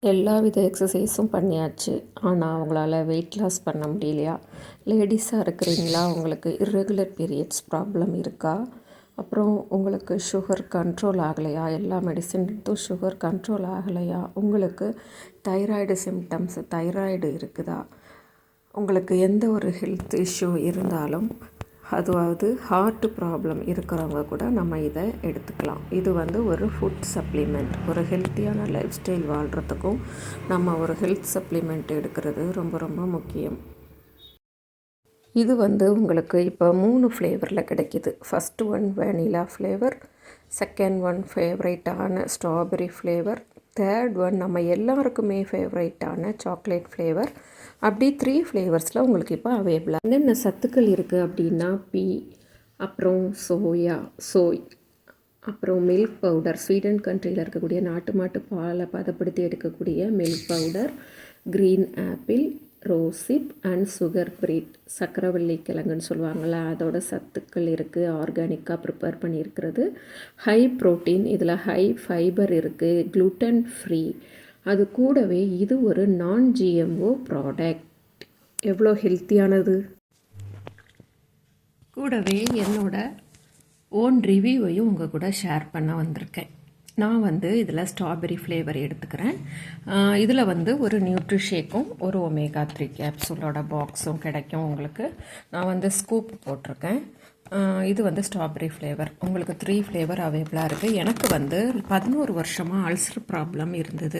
எல்லா வித எக்ஸசைஸும் பண்ணியாச்சு. ஆனால் அவங்களால வெயிட் லாஸ் பண்ண முடியலையா? லேடிஸாக இருக்கிறீங்களா? உங்களுக்கு இர்ரெகுலர் பீரியட்ஸ் ப்ராப்ளம் இருக்கா? அப்புறம் உங்களுக்கு சுகர் கண்ட்ரோல் ஆகலையா? எல்லா மெடிசின் எடுத்தும் சுகர் கண்ட்ரோல் ஆகலையா? உங்களுக்கு தைராய்டு சிம்டம்ஸ் தைராய்டு இருக்குதா? உங்களுக்கு எந்த ஒரு ஹெல்த் இஷ்யூ இருந்தாலும் அதுவாவது ஹார்ட் ப்ராப்ளம் இருக்கிறவங்க கூட நம்ம இதை எடுத்துக்கலாம். இது ஒரு ஃபுட் சப்ளிமெண்ட். ஒரு ஹெல்த்தியான லைஃப் ஸ்டைல் வாழ்கிறதுக்கும் நம்ம ஒரு ஹெல்த் சப்ளிமெண்ட் எடுக்கிறது ரொம்ப ரொம்ப முக்கியம். இது உங்களுக்கு இப்போ 3 ஃப்ளேவரில் கிடைக்கிது. First one vanilla flavour, second one ஃபேவரைட்டான ஸ்ட்ராபெரி ஃப்ளேவர், தேர்ட் ஒன் நம்ம எல்லாருக்குமே ஃபேவரைட்டான சாக்லேட் ஃப்ளேவர். அப்படி 3 ஃப்ளேவர்ஸில் உங்களுக்கு இப்போ அவைலபிளாக என்னென்ன சத்துக்கள் இருக்குது அப்படின்னா பீ, அப்புறம் சோய், அப்புறம் மில்க் பவுடர், ஸ்வீடன் கண்ட்ரியில் இருக்கக்கூடிய நாட்டு மாட்டு பாலை பதப்படுத்தி எடுக்கக்கூடிய milk powder, green apple, rosehip and sugar breed, சக்கரவள்ளி கிழங்குன்னு சொல்லுவாங்கள்ல, அதோட சத்துக்கள் இருக்குது. ஆர்கானிக்காக ப்ரிப்பேர் பண்ணியிருக்கிறது. ஹை ப்ரோட்டீன், இதில் ஹை ஃபைபர் இருக்குது. Gluten free. அது கூடவே இது ஒரு நான் ஜிஎம்ஓ ப்ராடக்ட். எவ்வளோ ஹெல்த்தியானது. கூடவே என்னோட ஓன் ரிவ்யூவையும் உங்கள் கூட ஷேர் பண்ண வந்திருக்கேன். நான் இதில் ஸ்ட்ராபெரி ஃப்ளேவர் எடுத்துக்கிறேன். இதில் ஒரு நியூட்ரிஷேக்கும் ஒரு ஒமேகா 3 கேப்சூலோட பாக்ஸும் கிடைக்கும் உங்களுக்கு. நான் ஸ்கூப் போட்டிருக்கேன். இது ஸ்ட்ராபெரி ஃப்ளேவர். உங்களுக்கு 3 ஃப்ளேவர் அவைலபிளாக இருக்குது. எனக்கு 11 வருஷமாக அல்சர் ப்ராப்ளம் இருந்தது.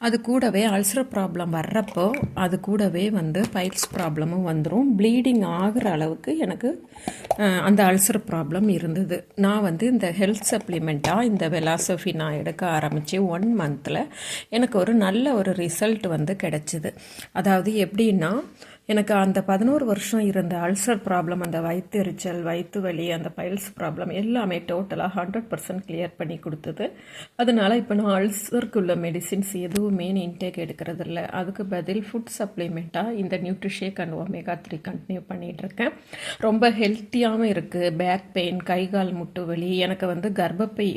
அது கூடவே அல்சர் ப்ராப்ளம் வர்றப்போ அது கூடவே பைல்ஸ் ப்ராப்ளமும் வந்துடும். ப்ளீடிங் ஆகிற அளவுக்கு எனக்கு அந்த அல்சர் ப்ராப்ளம் இருந்தது. நான் இந்த ஹெல்த் சப்ளிமெண்ட்டாக இந்த வெலாசோஃபி நான் எடுக்க ஆரம்பித்து 1 மந்தில் எனக்கு ஒரு நல்ல ஒரு ரிசல்ட் கிடச்சிது. அதாவது எப்படின்னா, எனக்கு அந்த 11 வருஷம் இருந்த அல்சர் ப்ராப்ளம், அந்த வயிற்று எரிச்சல், வயிற்று வலி, அந்த பைல்ஸ் ப்ராப்ளம் எல்லாமே டோட்டலாக 100% கிளியர் பண்ணி கொடுத்தது. அதனால் இப்போ நான் அல்சருக்குள்ள மெடிசின்ஸ் எதுவுமே இன்டேக் எடுக்கிறது இல்லை. அதுக்கு பதில் ஃபுட் சப்ளிமெண்ட்டாக இந்த நியூட்ரிஷேக் அண்ட் ஒமேகா 3 கண்டினியூ பண்ணிகிட்ருக்கேன். ரொம்ப ஹெல்த்தியாகவும் இருக்குது. பேக் பெயின், கை கால் முட்டு வலி, எனக்கு கர்ப்பப்பை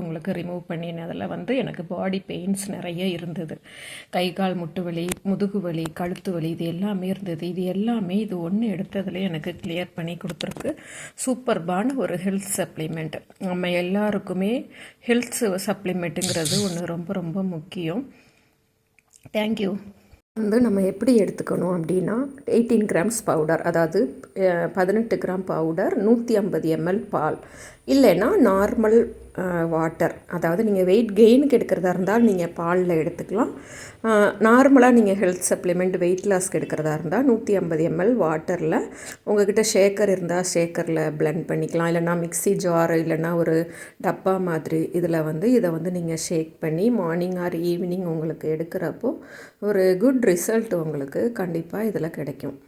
உங்களுக்கு ரிமூவ் பண்ணினதில் எனக்கு பாடி பெயின்ஸ் நிறைய இருந்தது. கை கால் முட்டு வலி, முதுகு வலி, கழுத்து வலி, இது எல்லாமே இருந்தது. இது எல்லாமே இது ஒன்று எடுத்ததில் எனக்கு கிளியர் பண்ணி கொடுத்துருக்கு. சூப்பர்பான ஒரு ஹெல்த் சப்ளிமெண்ட். நம்ம எல்லாருக்குமே ஹெல்த் சப்ளிமெண்ட்டுங்கிறது ஒன்று ரொம்ப ரொம்ப முக்கியம். தேங்க்யூ. நம்ம எப்படி எடுத்துக்கணும் அப்படின்னா 18 கிராம்ஸ் பவுடர், அதாவது 18 கிராம் பவுடர், 150 ml பால், இல்லைன்னா நார்மல் வாட்டர். அதாவது நீங்கள் வெயிட் கெயினுக்கு எடுக்கிறதா இருந்தால் நீங்கள் பாலில் எடுத்துக்கலாம். நார்மலாக நீங்கள் ஹெல்த் சப்ளிமெண்ட் வெயிட் லாஸ்க்கு எடுக்கிறதா இருந்தால் 150 ml வாட்டரில், உங்கள்கிட்ட ஷேக்கர் இருந்தால் ஷேக்கரில் பிளெண்ட் பண்ணிக்கலாம். இல்லைனா மிக்ஸி ஜார், இல்லைனா ஒரு டப்பா மாதிரி இதில் இதை நீங்கள் ஷேக் பண்ணி மார்னிங் ஆர் ஈவினிங் உங்களுக்கு எடுக்கிறப்போ ஒரு குட் ரிசல்ட் உங்களுக்கு கண்டிப்பாக இதில் கிடைக்கும்.